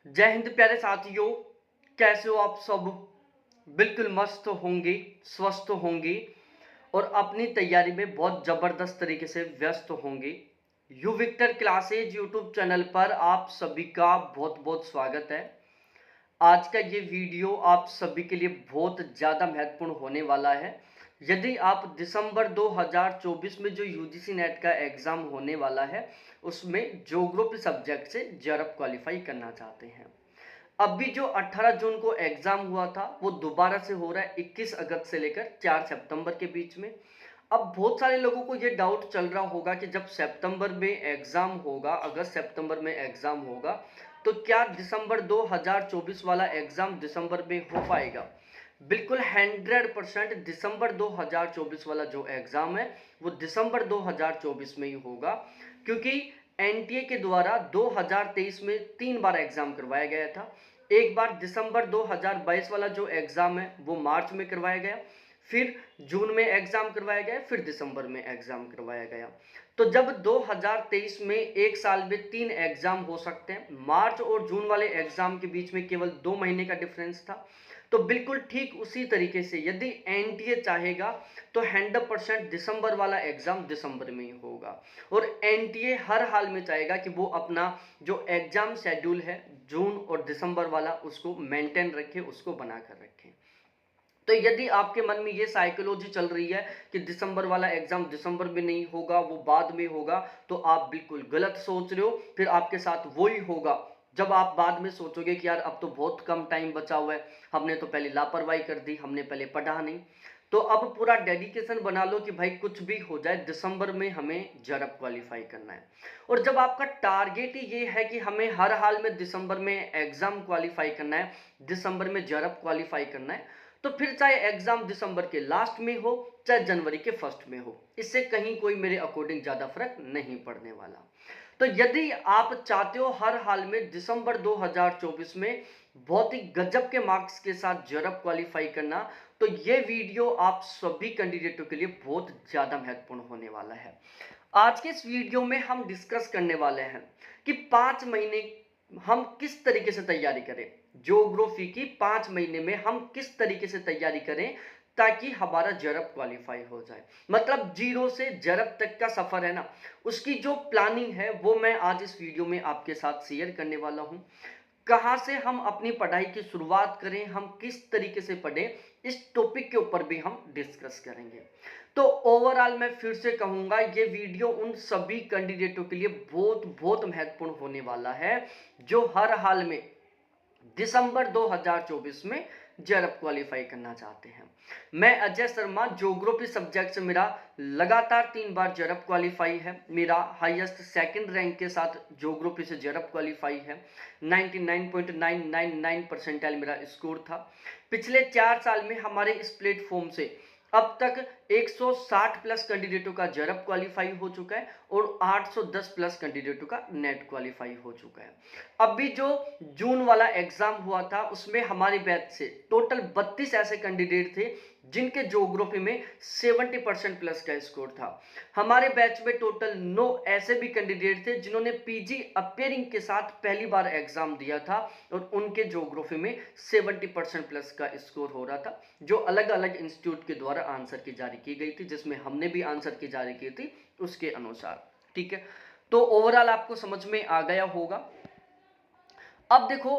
जय हिंद प्यारे साथियों। कैसे हो आप सब? बिल्कुल मस्त होंगे, स्वस्थ होंगे और अपनी तैयारी में बहुत ज़बरदस्त तरीके से व्यस्त होंगे। U Victor classes YouTube channel पर आप सभी का बहुत बहुत स्वागत है। आज का ये वीडियो आप सभी के लिए बहुत ज़्यादा महत्वपूर्ण होने वाला है। यदि आप दिसंबर 2024 में जो यूजीसी नेट का एग्ज़ाम होने वाला है, उसमें ज्योग्राफी सब्जेक्ट से जेआरएफ क्वालिफाई करना चाहते हैं। अभी जो 18 जून को एग्ज़ाम हुआ था, वो दोबारा से हो रहा है 21 अगस्त से लेकर 4 सितंबर के बीच में। अब बहुत सारे लोगों को ये डाउट चल रहा होगा कि जब सितंबर में एग्ज़ाम होगा, अगस्त सितंबर में एग्ज़ाम होगा, तो क्या दिसंबर 2024 वाला एग्ज़ाम दिसंबर में हो पाएगा? बिल्कुल 100% दिसंबर 2024 वाला जो एग्ज़ाम है, वो दिसंबर 2024 में ही होगा, क्योंकि एनटीए के द्वारा 2023 में 3 बार एग्ज़ाम करवाया गया था। एक बार दिसंबर 2022 वाला जो एग्ज़ाम है, वो मार्च में करवाया गया, फिर जून में एग्ज़ाम करवाया गया, फिर दिसंबर में एग्ज़ाम करवाया गया। तो जब 2023 में एक साल में 3 एग्ज़ाम हो सकते हैं, मार्च और जून वाले एग्ज़ाम के बीच में केवल 2 महीने का डिफरेंस था। तो बिल्कुल ठीक उसी तरीके से यदि एनटीए चाहेगा तो 100% दिसंबर वाला एग्ज़ाम दिसंबर में ही होगा, और एनटीए हर हाल में चाहेगा कि वो अपना जो एग्ज़ाम शेड्यूल है जून और दिसंबर वाला, उसको मेंटेन रखे, उसको बना कर रखे। तो यदि आपके मन में ये साइकोलॉजी चल रही है कि दिसंबर वाला एग्ज़ाम दिसंबर में नहीं होगा, वो बाद में होगा, तो आप बिल्कुल गलत सोच रहे हो। फिर आपके साथ वही होगा जब आप बाद में सोचोगे कि यार अब तो बहुत कम टाइम बचा हुआ है, हमने तो पहले लापरवाही कर दी, हमने पहले पढ़ा नहीं। तो अब पूरा डेडिकेशन बना लो कि भाई कुछ भी हो जाए, दिसंबर में हमें जेआरएफ क्वालिफाई करना है। और जब आपका टारगेट ही ये है कि हमें हर हाल में दिसंबर में एग्ज़ाम क्वालिफाई करना है, दिसंबर में जेआरएफ क्वालिफाई करना है, तो फिर चाहे एग्ज़ाम दिसंबर के लास्ट में हो, चाहे जनवरी के फर्स्ट में हो, इससे कहीं कोई मेरे अकॉर्डिंग ज़्यादा फर्क नहीं पड़ने वाला। तो यदि आप चाहते हो हर हाल में दिसंबर 2024 में बहुत ही गजब के मार्क्स के साथ जेआरएफ क्वालिफाई करना, तो ये वीडियो आप सभी कैंडिडेटों के लिए बहुत ज़्यादा महत्वपूर्ण होने वाला है। आज के इस वीडियो में हम डिस्कस करने वाले हैं कि 5 महीने हम किस तरीके से तैयारी करें, ज्योग्राफी की 5 महीने में हम किस तरीके से तैयारी करें ताकि हमारा जेआरएफ क्वालिफाई हो जाए। मतलब जीरो से जेआरएफ तक का सफ़र है ना, उसकी जो प्लानिंग है वो मैं आज इस वीडियो में आपके साथ शेयर करने वाला हूँ। कहाँ से हम अपनी पढ़ाई की शुरुआत करें, हम किस तरीके से पढ़ें, इस टॉपिक के ऊपर भी हम डिस्कस करेंगे। तो ओवरऑल मैं फिर से कहूँगा, ये वीडियो उन सभी कैंडिडेटों के लिए बहुत बहुत महत्वपूर्ण होने वाला है जो हर हाल में दिसंबर 2024 में जेआरएफ क्वालिफाई करना चाहते हैं। मैं अजय शर्मा, ज्योग्राफी सब्जेक्ट से मेरा लगातार 3 बार जेआरएफ क्वालिफाई है। मेरा हाईएस्ट सेकंड रैंक के साथ ज्योग्राफी से जेआरएफ क्वालिफाई है। 99.999 परसेंटाइल मेरा स्कोर था। पिछले 4 साल में हमारे इस प्लेटफॉर्म से अब तक 160 प्लस कैंडिडेटों का जेआरएफ क्वालिफाई हो चुका है और 810 प्लस कैंडिडेटों का नेट क्वालिफाई हो चुका है। अभी जो जून वाला एग्जाम हुआ था, उसमें हमारे बैच से टोटल 32 ऐसे कैंडिडेट थे जिनके ज्योग्राफी में 70% प्लस का स्कोर था। हमारे बैच में टोटल 9 ऐसे भी कैंडिडेट थे जिन्होंने पीजी अपेयरिंग के साथ पहली बार एग्जाम दिया था और उनके ज्योग्राफी में 70% प्लस का स्कोर हो रहा था, जो अलग अलग इंस्टीट्यूट के द्वारा आंसर की जारी की गई थी, जिसमें हमने भी आंसर की जारी की थी उसके अनुसार। ठीक है, तो ओवरऑल आपको समझ में आ गया होगा। अब देखो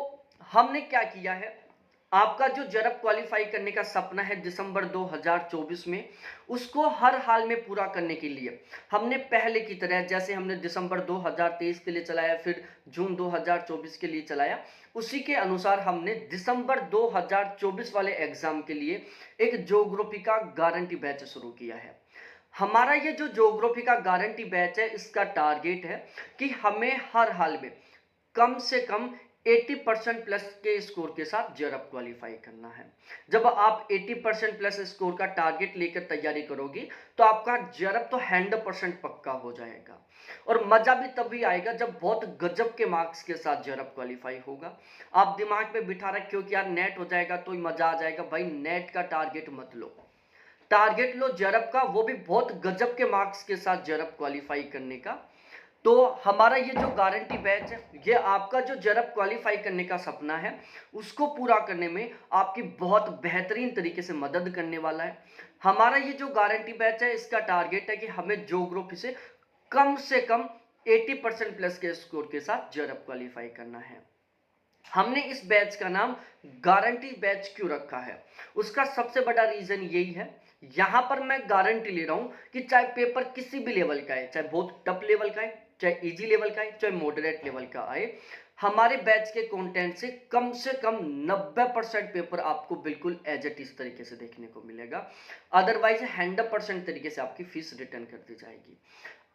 हमने क्या किया है, आपका जो जेआरएफ क्वालिफाई करने का सपना है दिसंबर 2024 में, उसको हर हाल में पूरा करने के लिए हमने पहले की तरह, जैसे हमने दिसंबर 2023 के लिए चलाया, फिर जून 2024 के लिए चलाया, उसी के अनुसार हमने दिसंबर 2024 वाले एग्जाम के लिए एक ज्योग्राफी का गारंटी बैच शुरू किया है। हमारा ये जो ज्योग्राफी का गारंटी बैच है, इसका टारगेट है कि हमें हर हाल में कम से कम 80% प्लस के स्कोर के साथ जेआरएफ क्वालिफाई करना है। जब आप 80% प्लस स्कोर का टारगेट लेकर तैयारी करोगी तो आपका जेआरएफ तो 100% पक्का हो जाएगा, और मजा भी तभी आएगा जब बहुत गजब के मार्क्स के साथ जेआरएफ क्वालिफाई होगा। आप दिमाग में बिठा रखे हो कि यार नेट हो जाएगा तो ही मजा आ जाएगा, भाई नेट का टारगेट मत लो, टारगेट लो जेआरएफ का, वो भी बहुत गजब के मार्क्स के साथ जेआरएफ क्वालिफाई करने का। तो हमारा ये जो गारंटी बैच है, ये आपका जो जेआरएफ क्वालिफाई करने का सपना है उसको पूरा करने में आपकी बहुत बेहतरीन तरीके से मदद करने वाला है। हमारा ये जो गारंटी बैच है, इसका टारगेट है कि हमें ज्योग्राफी से कम 80% प्लस के स्कोर के साथ जेआरएफ क्वालिफाई करना है। हमने इस बैच का नाम गारंटी बैच क्यों रखा है, उसका सबसे बड़ा रीजन यही है, यहां पर मैं गारंटी ले रहा हूं कि चाहे पेपर किसी भी लेवल का है, चाहे बहुत टफ लेवल का है, चाहे इजी लेवल का है, चाहे मॉडरेट लेवल का आए, हमारे बैच के कंटेंट से कम 90% पेपर आपको बिल्कुल एज इट इज तरीके से देखने को मिलेगा। अदरवाइज 100% तरीके से आपकी फीस रिटर्न कर दी जाएगी।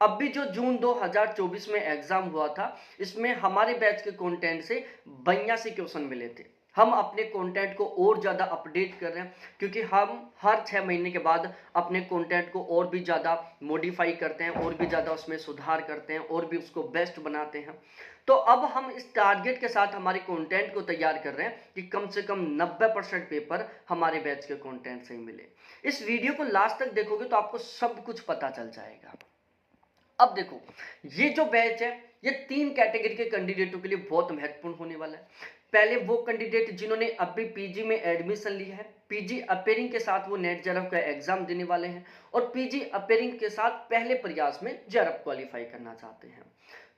अब भी जो जून 2024 में एग्जाम हुआ था, इसमें हमारे बैच के कंटेंट से 82 क्वेश्चन मिले थे। हम अपने कंटेंट को और ज़्यादा अपडेट कर रहे हैं, क्योंकि हम हर 6 महीने के बाद अपने कंटेंट को और भी ज़्यादा मॉडिफाई करते हैं, और भी ज़्यादा उसमें सुधार करते हैं, और भी उसको बेस्ट बनाते हैं। तो अब हम इस टारगेट के साथ हमारे कंटेंट को तैयार कर रहे हैं कि कम से कम 90% पेपर हमारे बैच के कंटेंट से ही मिले। इस वीडियो को लास्ट तक देखोगे तो आपको सब कुछ पता चल जाएगा। अब देखो, ये जो बैच है ये 3 कैटेगरी के कैंडिडेटों के लिए बहुत महत्वपूर्ण होने वाला है। पहले वो कैंडिडेट जिन्होंने अभी पीजी में एडमिशन लिया है, पीजी अपेयरिंग के साथ वो नेट जेआरएफ का एग्जाम देने वाले हैं, और पीजी अपेयरिंग के साथ पहले प्रयास में जेआरएफ क्वालिफाई करना चाहते हैं।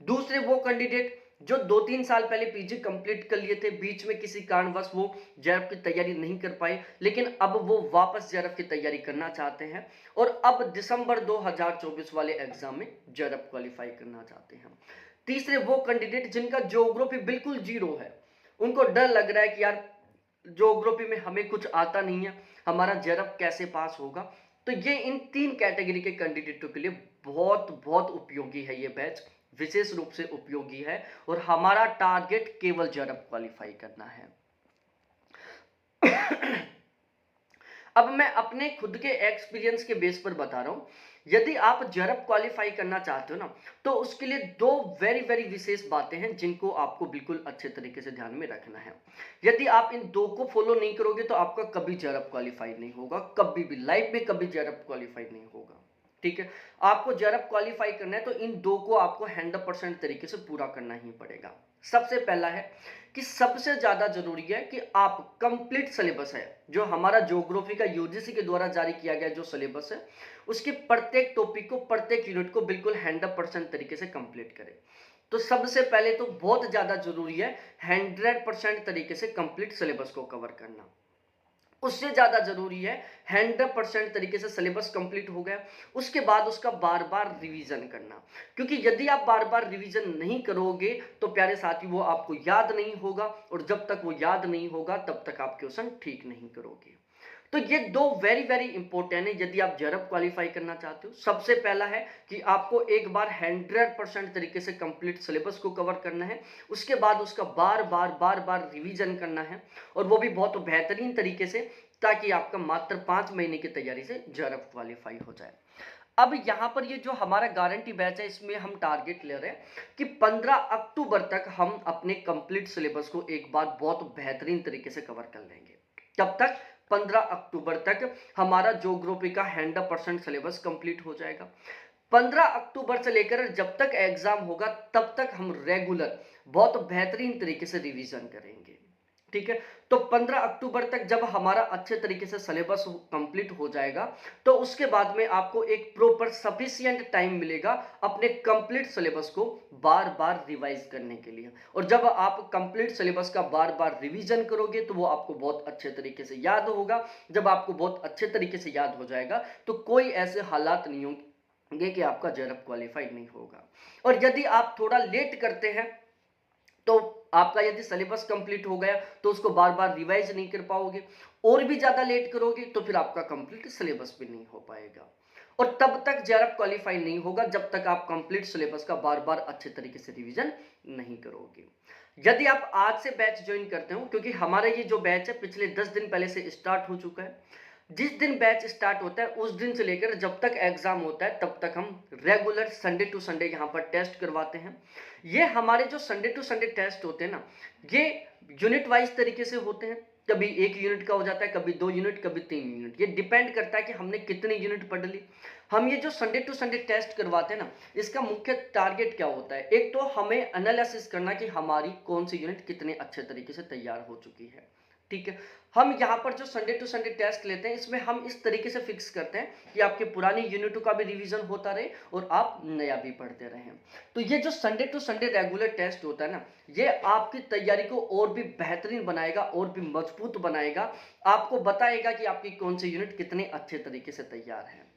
दूसरे वो कैंडिडेट जो 2-3 साल पहले पीजी कंप्लीट कर लिए थे, बीच में किसी कारणवश वो जेआरएफ की तैयारी नहीं कर पाए, लेकिन अब वो वापस जेआरएफ की तैयारी करना चाहते हैं, और अब दिसंबर 2024 वाले एग्जाम में जेआरएफ क्वालिफाई करना चाहते हैं। तीसरे वो कैंडिडेट जिनका ज्योग्राफी बिल्कुल जीरो है, उनको डर लग रहा है कि यार ज्योग्राफी में हमें कुछ आता नहीं है, हमारा जेआरएफ कैसे पास होगा। तो ये इन 3 कैटेगरी के कैंडिडेटों के लिए बहुत बहुत उपयोगी है, ये बैच विशेष रूप से उपयोगी है, और हमारा टारगेट केवल जेआरएफ क्वालिफाई करना है। अब मैं अपने खुद के एक्सपीरियंस के बेस पर बता रहा हूं, यदि आप जेआरएफ क्वालिफाई करना चाहते हो ना, तो उसके लिए 2 वेरी विशेष बातें हैं जिनको आपको बिल्कुल अच्छे तरीके से ध्यान में रखना है। यदि आप इन 2 को फॉलो नहीं करोगे तो आपका कभी जेआरएफ क्वालिफाई नहीं होगा, कभी भी लाइफ में कभी जेआरएफ क्वालिफाई नहीं होगा। ठीक है, आपको जेआरएफ क्वालिफाई करना है तो इन 2 को आपको 100% तरीके से पूरा करना ही पड़ेगा। सबसे पहला है कि सबसे ज्यादा जरूरी है कि आप कंप्लीट सिलेबस है, जो हमारा ज्योग्राफी का यूजीसी के द्वारा जारी किया गया जो सिलेबस है, उसके प्रत्येक टॉपिक को, प्रत्येक यूनिट को बिल्कुल 100% तरीके से कंप्लीट करें। तो सबसे पहले तो बहुत ज्यादा जरूरी है 100% तरीके से कंप्लीट सिलेबस को कवर करना। उससे ज्यादा जरूरी है 100% तरीके से सिलेबस कंप्लीट हो गया, उसके बाद उसका बार बार रिवीजन करना, क्योंकि यदि आप बार बार रिवीजन नहीं करोगे तो प्यारे साथी वो आपको याद नहीं होगा, और जब तक वो याद नहीं होगा तब तक आप क्वेश्चन ठीक नहीं करोगे। तो ये 2 वेरी इंपॉर्टेंट है यदि आप जेआरएफ क्वालिफाई करना चाहते हो। सबसे पहला है कि आपको एक बार 100% तरीके से कंप्लीट सिलेबस को कवर करना है, उसके बाद उसका बार बार रिवीजन करना है, और वो भी बहुत बेहतरीन तरीके से, ताकि आपका मात्र 5 महीने की तैयारी से जेआरएफ क्वालिफाई हो जाए। अब यहाँ पर ये जो हमारा गारंटी बैच है, इसमें हम टारगेट ले रहे हैं कि 15 अक्टूबर तक हम अपने कंप्लीट सिलेबस को एक बार बहुत बेहतरीन तरीके से कवर कर लेंगे। तब तक 15 अक्टूबर तक हमारा ज्योग्राफी का 100% सिलेबस कंप्लीट हो जाएगा। 15 अक्टूबर से लेकर जब तक एग्जाम होगा तब तक हम रेगुलर बहुत बेहतरीन तरीके से रिवीजन करेंगे। ठीक है, तो 15 अक्टूबर तक जब हमारा अच्छे तरीके से सिलेबस कंप्लीट हो जाएगा, तो उसके बाद में आपको एक प्रॉपर सफिशिएंट टाइम मिलेगा अपने कंप्लीट सिलेबस को बार बार रिवाइज करने के लिए। और जब आप कंप्लीट सिलेबस का बार बार रिवीजन करोगे तो वो आपको बहुत अच्छे तरीके से याद होगा। जब आपको बहुत अच्छे तरीके से याद हो जाएगा तो कोई ऐसे हालात नहीं होंगे कि आपका जेआरएफ क्वालिफाई नहीं होगा। और यदि आप थोड़ा लेट करते हैं तो आपका यदि सिलेबस कंप्लीट हो गया तो उसको बार बार रिवाइज नहीं कर पाओगे, और भी ज्यादा लेट करोगे तो फिर आपका कंप्लीट सिलेबस भी नहीं हो पाएगा, और तब तक जेआरएफ क्वालिफाई नहीं होगा जब तक आप कंप्लीट सिलेबस का बार बार अच्छे तरीके से रिवीजन नहीं करोगे। यदि आप आज से बैच ज्वाइन करते हो, क्योंकि हमारा ये जो बैच है पिछले 10 दिन पहले से स्टार्ट हो चुका है, जिस दिन बैच स्टार्ट होता है उस दिन से लेकर जब तक एग्जाम होता है तब तक हम रेगुलर संडे टू संडे यहाँ पर टेस्ट करवाते हैं। ये हमारे जो संडे टू संडे टेस्ट होते हैं ना, ये यूनिट वाइज तरीके से होते हैं। कभी 1 यूनिट का हो जाता है, कभी 2 यूनिट, कभी 3 यूनिट। ये डिपेंड करता है कि हमने कितनी यूनिट पढ़ ली। हम ये जो संडे टू संडे टेस्ट करवाते हैं ना, इसका मुख्य टारगेट क्या होता है? एक तो हमें एनालिसिस करना कि हमारी कौन सी यूनिट कितने अच्छे तरीके से तैयार हो चुकी है, ठीक है। हम यहाँ पर जो संडे टू संडे टेस्ट लेते हैं, इसमें हम इस तरीके से फिक्स करते हैं कि आपकी पुरानी यूनिटों का भी रिवीजन होता रहे और आप नया भी पढ़ते रहें। तो ये जो Sunday to Sunday regular test होता है ना, ये आपकी तैयारी को और भी बेहतरीन बनाएगा और भी मजबूत बनाएगा। आपको बताएगा कि आपकी कौन सी यूनिट कितने अच्छे तरीके से तैयार है।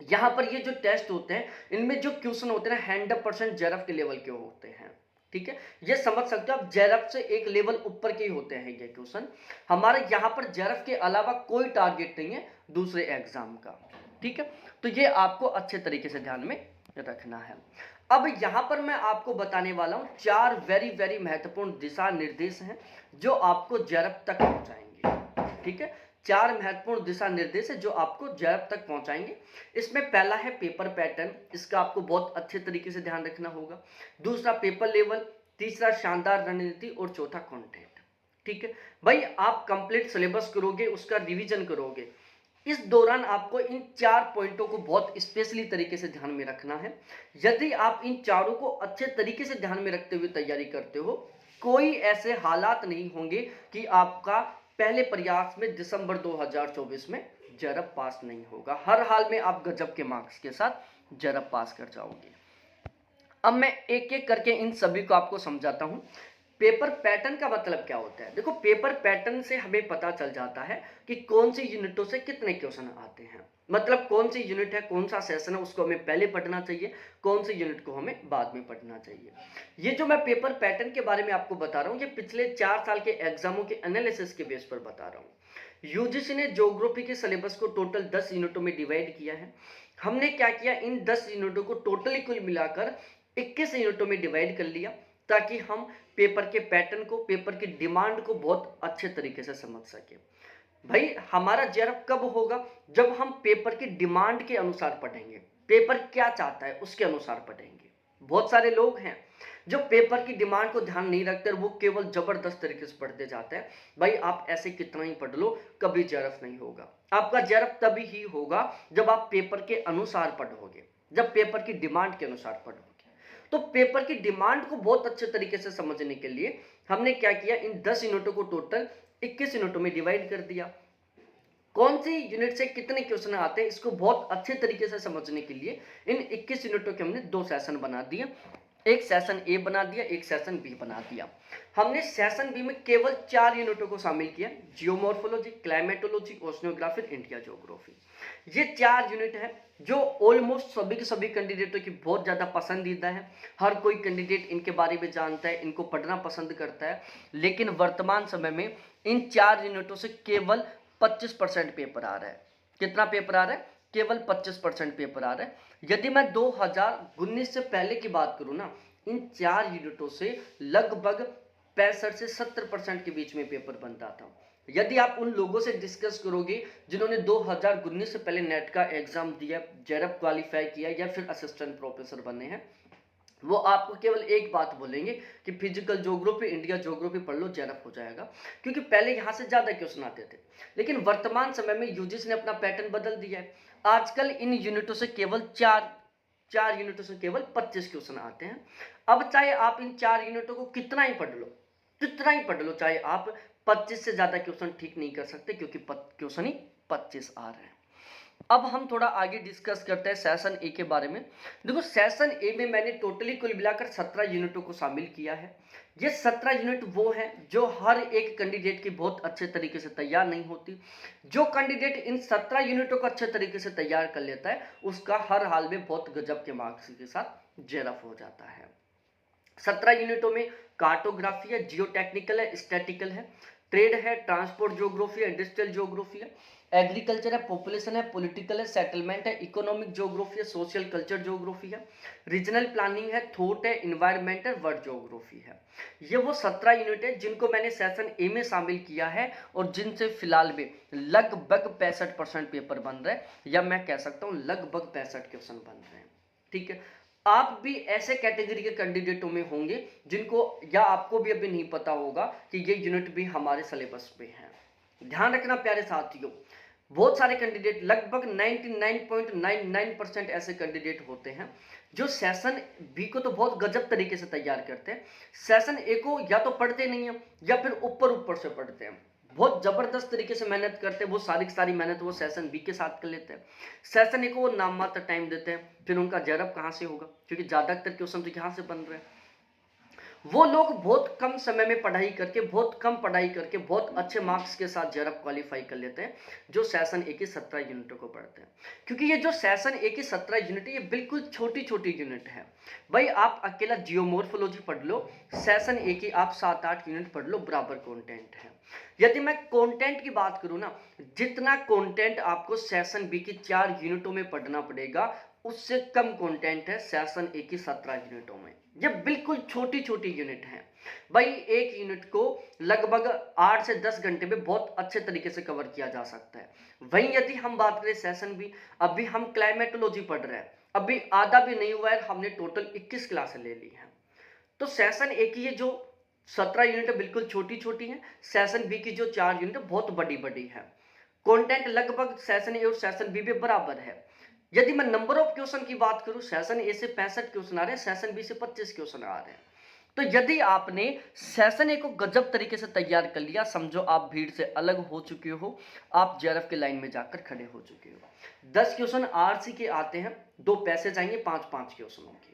यहाँ पर ये जो टेस्ट होते हैं, इनमें जो क्वेश्चन होते हैं ना, 100% जेआरएफ के लेवल के होते हैं, ठीक है। ये समझ सकते हो आप, जेआरएफ से एक लेवल ऊपर के ही होते हैं ये क्वेश्चन। हमारे यहाँ पर जेआरएफ के अलावा कोई टारगेट नहीं है दूसरे एग्जाम का, ठीक है। तो ये आपको अच्छे तरीके से ध्यान में रखना है। अब यहाँ पर मैं आपको बताने वाला हूँ 4 वेरी महत्वपूर्ण दिशा निर्देश हैं जो आपको जेआरएफ तक पहुँचाएंगे, ठीक है। 4 महत्वपूर्ण दिशा निर्देश है जो आपको जेआरएफ तक पहुंचाएंगे। इसमें पहला है पेपर पैटर्न, इसका आपको बहुत अच्छे तरीके से ध्यान रखना होगा। दूसरा पेपर लेवल, तीसरा शानदार रणनीति और चौथा कंटेंट, ठीक है। भाई आप कंप्लीट सिलेबस करोगे, उसका रिवीजन करोगे, इस दौरान आपको इन 4 पॉइंटों को बहुत स्पेशली तरीके से ध्यान में रखना है। यदि आप इन चारों को अच्छे तरीके से ध्यान में रखते हुए तैयारी करते हो, कोई ऐसे हालात नहीं होंगे कि आपका पहले प्रयास में दिसंबर 2024 में जेआरएफ पास नहीं होगा। हर हाल में आप गजब के मार्क्स के साथ जेआरएफ पास कर जाओगे। अब मैं एक एक करके इन सभी को आपको समझाता हूं। पेपर पैटर्न का मतलब क्या होता है? देखो, पेपर पैटर्न से हमें पता चल जाता है कि कौन सी यूनिटों से कितने क्वेश्चन आते हैं। मतलब कौन सी यूनिट है, कौन सा सेशन है, उसको हमें पहले पढ़ना चाहिए, कौन सी यूनिट को हमें बाद में पढ़ना चाहिए। ये जो मैं पेपर पैटर्न के बारे में आपको बता रहा हूँ, ये पिछले 4 साल के एग्जामों के एनालिसिस के बेस पर बता रहा हूँ। यूजीसी ने ज्योग्राफी के सिलेबस को टोटल 10 यूनिटों में डिवाइड किया है। हमने क्या किया, इन 10 यूनिटों को टोटली कुल मिलाकर 21 यूनिटों में डिवाइड कर लिया, ताकि हम पेपर के पैटर्न को, पेपर की डिमांड को बहुत अच्छे तरीके से समझ सके। भाई हमारा जेआरएफ कब होगा? जब हम पेपर की डिमांड के अनुसार पढ़ेंगे, पेपर क्या चाहता है उसके अनुसार पढ़ेंगे। बहुत सारे लोग हैं जो पेपर की डिमांड को ध्यान नहीं रखते, वो केवल जबरदस्त तरीके से पढ़ते जाते हैं। भाई आप ऐसे कितना ही पढ़ लो, कभी जेआरएफ नहीं होगा। आपका जेआरएफ तभी ही होगा जब आप पेपर के अनुसार पढ़ोगे, जब पेपर की डिमांड के अनुसार पढ़ोगे। तो पेपर की डिमांड को बहुत अच्छे तरीके से समझने के लिए हमने क्या किया, इन 10 यूनिटों को टोटल 21 यूनिटों में डिवाइड कर दिया। कौन सी यूनिट से कितने क्वेश्चन आते हैं, इसको बहुत अच्छे तरीके से समझने के लिए इन 21 यूनिटों के हमने 2 सेशन बना दिए। एक सेशन ए बना दिया, एक सेशन बी बना दिया। हमने सेशन बी में केवल 4 यूनिटों को शामिल किया, geomorphology, climatology, oceanography, India geography. ये 4 यूनिट है जो ऑलमोस्ट सभी के सभी कैंडिडेटों की बहुत ज़्यादा पसंदीदा है। हर कोई कैंडिडेट इनके बारे में जानता है, इनको पढ़ना पसंद करता है। लेकिन वर्तमान समय में इन 4 यूनिटों से केवल 25% पेपर आ रहा है। कितना पेपर आ रहा है? केवल 25% पेपर आ रहा है। यदि मैं 2019 से पहले की बात करूं ना, इन 4 यूनिटों से लगभग 65 से 70% के बीच में पेपर बनता था। यदि आप उन लोगों से डिस्कस करोगे जिन्होंने 2019 से पहले नेट का एग्जाम दिया, जेआरएफ क्वालिफाई किया या फिर असिस्टेंट प्रोफेसर बने हैं, वो आपको केवल एक बात बोलेंगे कि फिजिकल ज्योग्राफी, इंडिया ज्योग्राफी पढ़ लो, जेआरएफ हो जाएगा। क्योंकि पहले यहाँ से ज़्यादा क्वेश्चन आते थे। लेकिन वर्तमान समय में यूजीसी ने अपना पैटर्न बदल दिया है। आजकल इन यूनिटों से केवल चार यूनिटों से केवल 25 क्वेश्चन आते हैं। अब चाहे आप इन 4 यूनिटों को कितना ही पढ़ लो, कितना ही पढ़ लो, चाहे आप 25 से ज़्यादा क्वेश्चन ठीक नहीं कर सकते, क्योंकि क्वेश्चन ही 25 आ रहे हैं। अब हम थोड़ा आगे डिस्कस करते हैं सेशन ए के बारे में। देखो, सेशन ए में मैंने टोटली कुल मिलाकर 17 यूनिटों को शामिल किया है। ये 17 यूनिट वो है जो हर एक कैंडिडेट की बहुत अच्छे तरीके से तैयार नहीं होती। जो कैंडिडेट इन 17 यूनिटों को अच्छे तरीके से तैयार कर लेता है, उसका हर हाल में बहुत गजब के मार्क्स के साथ जेआरएफ हो जाता है। 17 यूनिटों में कार्टोग्राफी है, जियो टेक्निकल है, स्टैटिकल है, ट्रेड है, ट्रांसपोर्ट ज्योग्राफी है, इंडस्ट्रियल ज्योग्राफी है, एग्रीकल्चर है, पॉपुलेशन है, पॉलिटिकल है, सेटलमेंट है, इकोनॉमिक ज्योग्राफी है, सोशल कल्चर ज्योग्राफी है, रीजनल प्लानिंग है, थॉट है, इन्वायरमेंट है, वर्ड ज्योग्राफी है। ये वो 17 यूनिट है जिनको मैंने सेशन ए में शामिल किया है और जिनसे फिलहाल में लगभग 65% पेपर बन रहे हैं, या मैं कह सकता हूँ लगभग 65 क्वेश्चन बन रहे हैं, ठीक है। आप भी ऐसे कैटेगरी के कैंडिडेटों में होंगे जिनको या आपको भी अभी नहीं पता होगा कि ये यूनिट भी हमारे सिलेबस पे है। ध्यान रखना प्यारे साथियों, बहुत सारे कैंडिडेट, लगभग 99.99% ऐसे कैंडिडेट होते हैं जो सेशन बी को तो बहुत गजब तरीके से तैयार करते हैं, सेशन ए को या तो पढ़ते नहीं है या फिर ऊपर ऊपर से पढ़ते हैं, बहुत जबरदस्त तरीके से मेहनत करते हैं, वो सारी की सारी मेहनत वो सेशन बी के साथ कर लेते हैं, सेशन ए को वो नाम मात्र टाइम देते हैं, फिर उनका जरब कहाँ से होगा, क्योंकि ज़्यादातर क्वेश्चन तो यहाँ से बन रहे हैं। वो लोग बहुत कम समय में पढ़ाई करके, बहुत कम पढ़ाई करके, बहुत अच्छे मार्क्स के साथ जेआरएफ क्वालिफाई कर लेते हैं, जो सेशन ए की 17 यूनिटों को पढ़ते हैं। क्योंकि ये जो सेशन ए की 17 यूनिट है, ये बिल्कुल छोटी छोटी यूनिट है भाई। आप अकेला जियोमॉर्फोलॉजी पढ़ लो, सेशन ए की आप 7-8 यूनिट पढ़ लो, बराबर कंटेंट है। यदि मैं कंटेंट की बात करूं ना, जितना कंटेंट आपको सेशन बी की 4 यूनिटों में पढ़ना पड़ेगा, उससे कम कंटेंट है सेशन ए की 17 यूनिटों में। ये बिल्कुल छोटी छोटी यूनिट है भाई, एक यूनिट को लगभग 8 से 10 घंटे में बहुत अच्छे तरीके से कवर किया जा सकता है। वहीं यदि हम बात करें सेशन बी, अभी हम क्लाइमेटोलॉजी पढ़ रहे हैं, अभी आधा भी नहीं हुआ है, हमने टोटल 21 क्लासें ले ली हैं। तो सेशन ए की ये जो 17 यूनिट बिल्कुल छोटी छोटी है, सेशन बी की जो 4 यूनिट बहुत बड़ी बड़ी है। कंटेंट लगभग सेशन ए और सेशन बी में बराबर है। यदि मैं नंबर ऑफ क्वेश्चन की बात करूं, सेशन ए से 65 क्वेश्चन आ रहे हैं, सेशन बी से 25 क्वेश्चन आ रहे हैं। तो यदि आपने सेशन ए को गजब तरीके से तैयार कर लिया, समझो आप भीड़ से अलग हो चुके हो, आप जेआरएफ के लाइन में जाकर खड़े हो चुके हो। 10 क्वेश्चन आरसी के आते हैं, 2 पैसे जाएंगे 5-5 क्वेश्चनों के।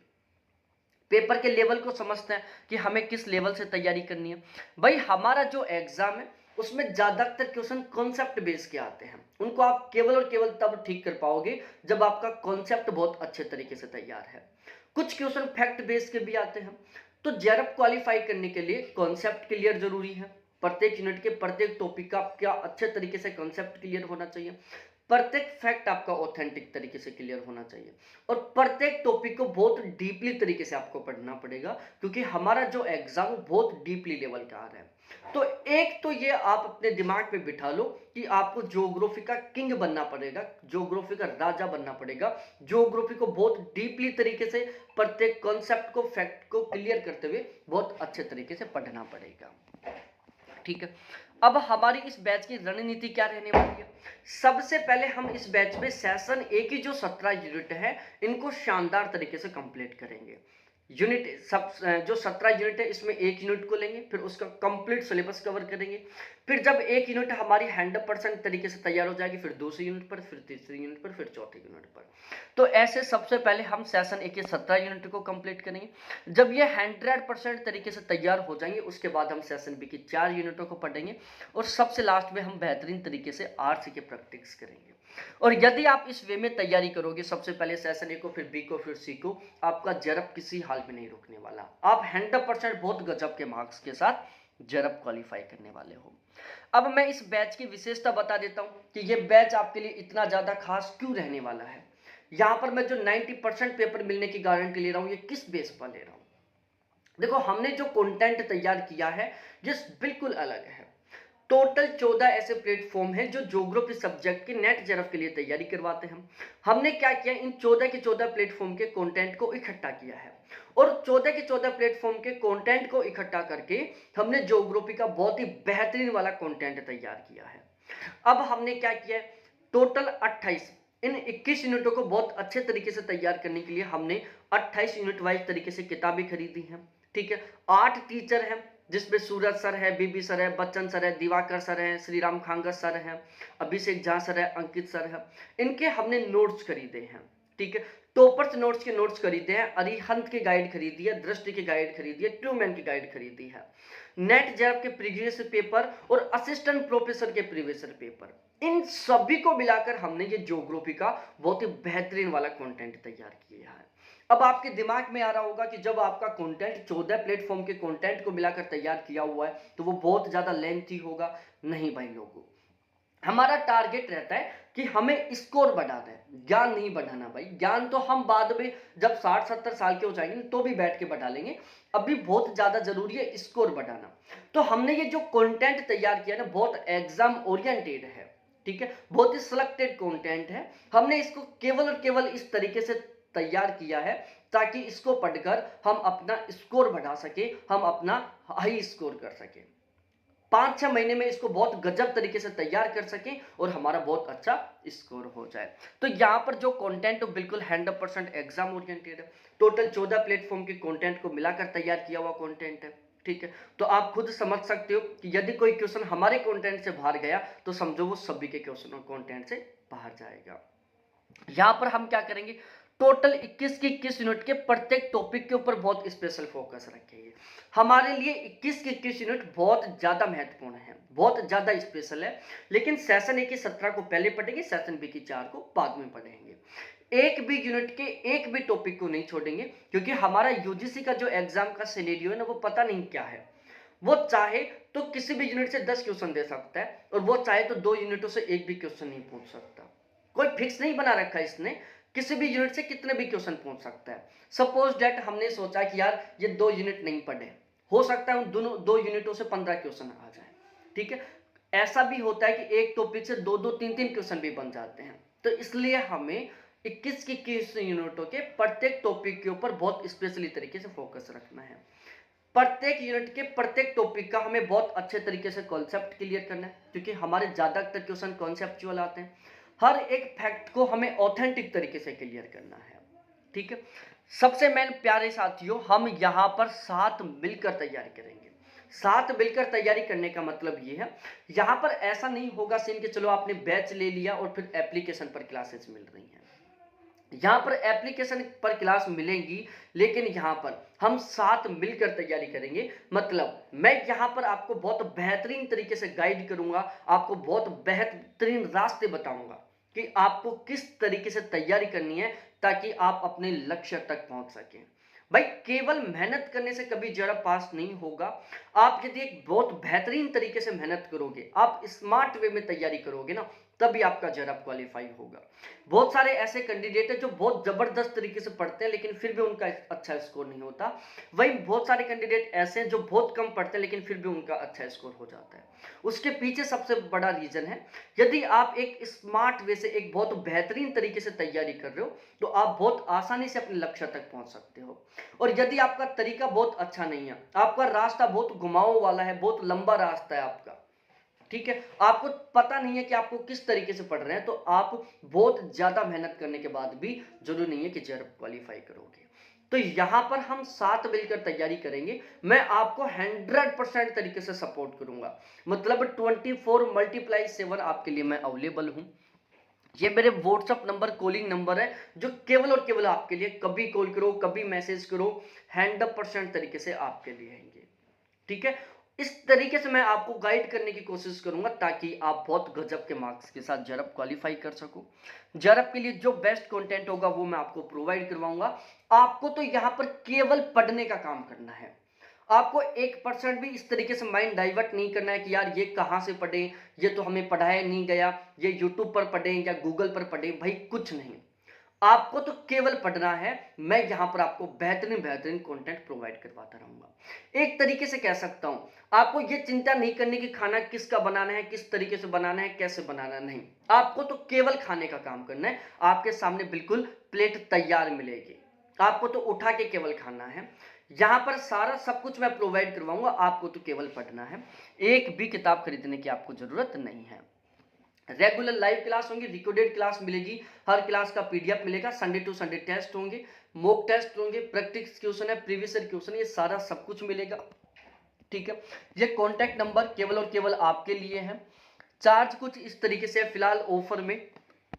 पेपर के लेवल को समझते हैं कि हमें किस लेवल से तैयारी करनी है। भाई हमारा जो एग्जाम है उसमें ज्यादातर क्वेश्चन कॉन्सेप्ट बेस के आते हैं, उनको आप केवल और केवल तब ठीक कर पाओगे जब आपका कॉन्सेप्ट बहुत अच्छे तरीके से तैयार है। कुछ क्वेश्चन फैक्ट बेस के भी आते हैं। तो जेआरएफ क्वालिफाई करने के लिए कॉन्सेप्ट क्लियर जरूरी है, प्रत्येक यूनिट के प्रत्येक टॉपिक का क्या अच्छे तरीके से कॉन्सेप्ट क्लियर होना चाहिए, प्रत्येक फैक्ट आपका ऑथेंटिक तरीके से क्लियर होना चाहिए, और प्रत्येक टॉपिक को बहुत डीपली तरीके से आपको पढ़ना पड़ेगा, क्योंकि हमारा जो एग्जाम बहुत डीपली लेवल का आ रहा है। तो एक तो ये आप अपने दिमाग पे बिठा लो कि आपको ज्योग्राफी का किंग बनना पड़ेगा, ज्योग्राफी का राजा बनना पड़ेगा, ज्योग्राफी को बहुत डीपली तरीके से प्रत्येक कॉन्सेप्ट को, फैक्ट को क्लियर करते हुए बहुत अच्छे तरीके से पढ़ना पड़ेगा। ठीक है, अब हमारी इस बैच की रणनीति क्या रहने वाली है। सबसे पहले हम इस बैच में सेशन ए की जो 17 यूनिट है, इनको शानदार तरीके से कंप्लीट करेंगे। यूनिट सब जो 17 यूनिट है, इसमें एक यूनिट को लेंगे, फिर उसका कंप्लीट सिलेबस कवर करेंगे। फिर जब एक यूनिट हमारी 100% तरीके से तैयार हो जाएगी, फिर दूसरी यूनिट पर, फिर तीसरी यूनिट पर, फिर चौथी यूनिट पर। तो ऐसे सबसे पहले हम सेशन ए के 17 यूनिट को कंप्लीट करेंगे। जब ये 100% तरीके से तैयार हो जाएंगे, उसके बाद हम सेशन बी की 4 यूनिटों को पढ़ेंगे, और सबसे लास्ट में हम बेहतरीन तरीके से आरसी के प्रैक्टिस करेंगे। और यदि आप इस वे में तैयारी करोगे, सबसे पहले सेशन ए को, फिर बी को, फिर सी को, आपका जेआरएफ किसी हाल में नहीं रुकने वाला। आप 100% बहुत गजब के मार्क्स के साथ जेआरएफ क्वालिफाई करने वाले हो। अब मैं इस बैच की विशेषता बता देता हूं कि ये बैच आपके लिए इतना ज्यादा खास क्यों रहने वाला है। यहां पर मैं जो 90% पेपर मिलने की गारंटी ले रहा हूं, ये किस बेस पर ले रहा हूं। देखो, हमने जो कंटेंट तैयार किया है ये बिल्कुल अलग है। टोटल 14 ऐसे प्लेटफॉर्म हैं जो ज्योग्राफी सब्जेक्ट के नेट जेआरएफ के लिए तैयारी करवाते हैं। हमने क्या किया, इन 14 के 14 प्लेटफॉर्म के कंटेंट को इकट्ठा किया है, और 14 के 14 प्लेटफॉर्म के कंटेंट को इकट्ठा करके हमने ज्योग्राफी का बहुत ही बेहतरीन वाला कंटेंट तैयार किया है। अब हमने क्या किया, टोटल 28, इन 21 यूनिटों को बहुत अच्छे तरीके से तैयार करने के लिए हमने 28 यूनिट वाइज तरीके से किताबें खरीदी हैं। ठीक है, 8 टीचर हैं, जिसमें सूरज सर है, बीबी सर है, बच्चन सर है, दिवाकर सर है, श्री राम खांगत सर है, अभिषेक झा सर है, अंकित सर है। इनके हमने नोट्स खरीदे हैं। ठीक है, टॉपर्स नोट्स के नोट्स खरीदे हैं, अरिहंत की गाइड खरीदी है, दृष्टि की गाइड खरीदी है, ट्रूमैन की गाइड खरीदी है, नेट जेआरएफ के प्रीवियस पेपर और असिस्टेंट प्रोफेसर के प्रीवियस पेपर, इन सभी को मिलाकर हमने ये ज्योग्राफी का बहुत ही बेहतरीन वाला कंटेंट तैयार किया है। अब आपके दिमाग में आ रहा होगा कि जब आपका कंटेंट 14 प्लेटफॉर्म के कंटेंट को मिलाकर तैयार किया हुआ है तो वो बहुत ज्यादा लेंथी होगा। नहीं भाई लोगों, हमारा टारगेट रहता है कि हमें स्कोर बढ़ाना है, ज्ञान नहीं बढ़ाना। भाई ज्ञान तो हम बाद में जब 60-70 साल के हो जाएंगे तो भी बैठ के बढ़ा लेंगे, अभी बहुत ज्यादा जरूरी है स्कोर बढ़ाना। तो हमने ये जो कंटेंट तैयार किया ना, बहुत एग्जाम ओरिएंटेड है। ठीक है, बहुत ही सिलेक्टेड कंटेंट है। हमने इसको केवल और केवल इस तरीके से तैयार किया है ताकि इसको पढ़कर हम अपना स्कोर बढ़ा सके, हम अपना हाई स्कोर कर सके, 5-6 महीने में इसको बहुत गजब तरीके से तैयार कर सकें और हमारा बहुत अच्छा स्कोर हो जाए। तो यहाँ पर जो कंटेंट है बिल्कुल 100% एग्जाम ओरिएंटेड है। टोटल 14 प्लेटफॉर्म के कंटेंट को मिलाकर तैयार किया हुआ कंटेंट है, ठीक है। तो आप खुद समझ सकते हो कि यदि कोई क्वेश्चन हमारे कंटेंट से बाहर गया तो समझो वो सभी के क्वेश्चन कंटेंट से बाहर जाएगा। यहाँ पर हम क्या करेंगे, टोटल 21 के 21 यूनिट के प्रत्येक टॉपिक के ऊपर बहुत स्पेशल फोकस रखेंगे। हमारे लिए 21 के 21 यूनिट बहुत ज़्यादा महत्वपूर्ण है, बहुत ज़्यादा स्पेशल है। लेकिन सेशन ए की 17 को पहले पढ़ेंगे, सेशन बी की 4 को बाद में पढ़ेंगे। एक भी यूनिट के एक भी टॉपिक को नहीं छोड़ेंगे, क्योंकि हमारा यूजीसी का जो एग्जाम का सिनेरियो है ना, वो पता नहीं क्या है। वो चाहे तो किसी भी यूनिट से 10 क्वेश्चन दे सकता है और वो चाहे तो 2 यूनिटों से एक भी क्वेश्चन नहीं पूछ सकता। कोई फिक्स नहीं बना रखा है इसने, किसी भी यूनिट से कितने भी क्वेश्चन पूछ सकता है। सपोज डेट हमने सोचा कि यार ये 2 यूनिट नहीं पढ़े, हो सकता है उन दोनों 2 यूनिटों से 15 क्वेश्चन आ जाए, ठीक है। ऐसा भी होता है कि एक टॉपिक से 2-2 3-3 क्वेश्चन भी बन जाते हैं। तो इसलिए हमें 21 के 21 यूनिटों के प्रत्येक टॉपिक के ऊपर बहुत स्पेशली तरीके से फोकस रखना है। प्रत्येक यूनिट के प्रत्येक टॉपिक का हमें बहुत अच्छे तरीके से कॉन्सेप्ट क्लियर करना है, क्योंकि हमारे ज्यादातर क्वेश्चन कॉन्सेप्चुअल आते हैं। हर एक फैक्ट को हमें ऑथेंटिक तरीके से क्लियर करना है, ठीक है। सबसे मेन प्यारे साथियों, हम यहाँ पर साथ मिलकर तैयारी करेंगे। साथ मिलकर तैयारी करने का मतलब ये है, यहाँ पर ऐसा नहीं होगा सीन कि चलो आपने बैच ले लिया और फिर एप्लीकेशन पर क्लासेस मिल रही हैं। यहाँ पर एप्लीकेशन पर क्लास मिलेंगी, लेकिन यहाँ पर हम साथ मिलकर तैयारी करेंगे। मतलब मैं यहाँ पर आपको बहुत बेहतरीन तरीके से गाइड करूंगा, आपको बहुत बेहतरीन रास्ते बताऊंगा कि आपको किस तरीके से तैयारी करनी है ताकि आप अपने लक्ष्य तक पहुंच सकें। भाई केवल मेहनत करने से कभी जरा पास नहीं होगा। आप यदि एक बहुत बेहतरीन तरीके से मेहनत करोगे, आप स्मार्ट वे में तैयारी करोगे ना, तभी आपका जरब क्वालिफाई होगा। बहुत सारे ऐसे कैंडिडेट हैं जो बहुत जबरदस्त तरीके से पढ़ते हैं लेकिन फिर भी उनका अच्छा स्कोर नहीं होता। वहीं बहुत सारे कैंडिडेट ऐसे हैं जो बहुत कम पढ़ते हैं लेकिन फिर भी उनका अच्छा स्कोर हो जाता है। उसके पीछे सबसे बड़ा रीजन है, यदि आप एक स्मार्ट वे से एक बहुत बेहतरीन तरीके से तैयारी कर रहे हो तो आप बहुत आसानी से अपने लक्ष्य तक पहुंच सकते हो। और यदि आपका तरीका बहुत अच्छा नहीं है, आपका रास्ता बहुत घुमाव वाला है, बहुत लंबा रास्ता है आपका, ठीक है, आपको पता नहीं है कि आपको किस तरीके से पढ़ रहे हैं, तो आप बहुत ज्यादा मेहनत करने के बाद भी जरूरी नहीं है कि जेआरएफ क्वालिफाई करोगे। तो यहां पर हम साथ मिलकर तैयारी करेंगे। मैं आपको 100% तरीके से सपोर्ट करूंगा। मतलब 24/7 आपके लिए मैं अवेलेबल हूं। ये मेरे व्हाट्सअप नंबर, कॉलिंग नंबर है, जो केवल और केवल आपके लिए, कभी कॉल करो, कभी मैसेज करो, 100% तरीके से आपके लिए हैंगे, ठीक है। इस तरीके से मैं आपको गाइड करने की कोशिश करूंगा ताकि आप बहुत गजब के मार्क्स के साथ जरब क्वालिफाई कर सको। जरब के लिए जो बेस्ट कंटेंट होगा वो मैं आपको प्रोवाइड करवाऊंगा। आपको तो यहाँ पर केवल पढ़ने का काम करना है। आपको 1% भी इस तरीके से माइंड डाइवर्ट नहीं करना है कि यार ये कहाँ से पढ़े, ये तो हमें पढ़ाया नहीं गया, ये यूट्यूब पर पढ़े या गूगल पर पढ़े। भाई कुछ नहीं, आपको तो केवल पढ़ना है। मैं यहां पर आपको बेहतरीन बेहतरीन कंटेंट प्रोवाइड करवाता रहूंगा। एक तरीके से कह सकता हूं, आपको ये चिंता नहीं करनी कि खाना किसका बनाना है, किस तरीके से बनाना है, कैसे बनाना, नहीं। आपको तो केवल खाने का काम करना है। आपके सामने बिल्कुल प्लेट तैयार मिलेगी, आपको तो उठा के केवल खाना है। यहां पर सारा सब कुछ मैं प्रोवाइड करवाऊंगा, आपको तो केवल पढ़ना है। एक भी किताब खरीदने की आपको जरूरत नहीं है। रेगुलर लाइव क्लास होंगी, रिकॉर्डेड क्लास मिलेगी, हर क्लास का पीडीएफ मिलेगा, संडे टू संडे टेस्ट होंगे, मॉक टेस्ट होंगे, प्रैक्टिस क्वेश्चन है, प्रीवियस ईयर क्वेश्चन, ये सारा सब कुछ मिलेगा, ठीक है। ये कॉन्टैक्ट नंबर केवल और केवल आपके लिए है। चार्ज कुछ इस तरीके से फिलहाल ऑफर में।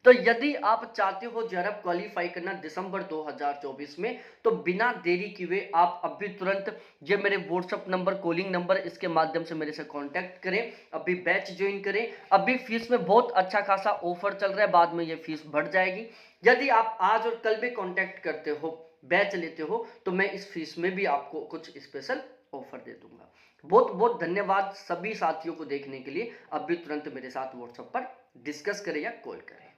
तो यदि आप चाहते हो जेआरएफ क्वालिफाई करना दिसंबर 2024 में, तो बिना देरी किए आप अभी तुरंत ये मेरे व्हाट्सअप नंबर, कॉलिंग नंबर, इसके माध्यम से मेरे से कांटेक्ट करें, अभी बैच ज्वाइन करें। अभी फीस में बहुत अच्छा खासा ऑफर चल रहा है, बाद में ये फीस बढ़ जाएगी। यदि आप आज और कल भी कांटेक्ट करते हो, बैच लेते हो, तो मैं इस फीस में भी आपको कुछ स्पेशल ऑफर दे दूंगा। बहुत बहुत धन्यवाद सभी साथियों को देखने के लिए। अभी तुरंत मेरे साथ व्हाट्सएप पर डिस्कस करें या कॉल करें।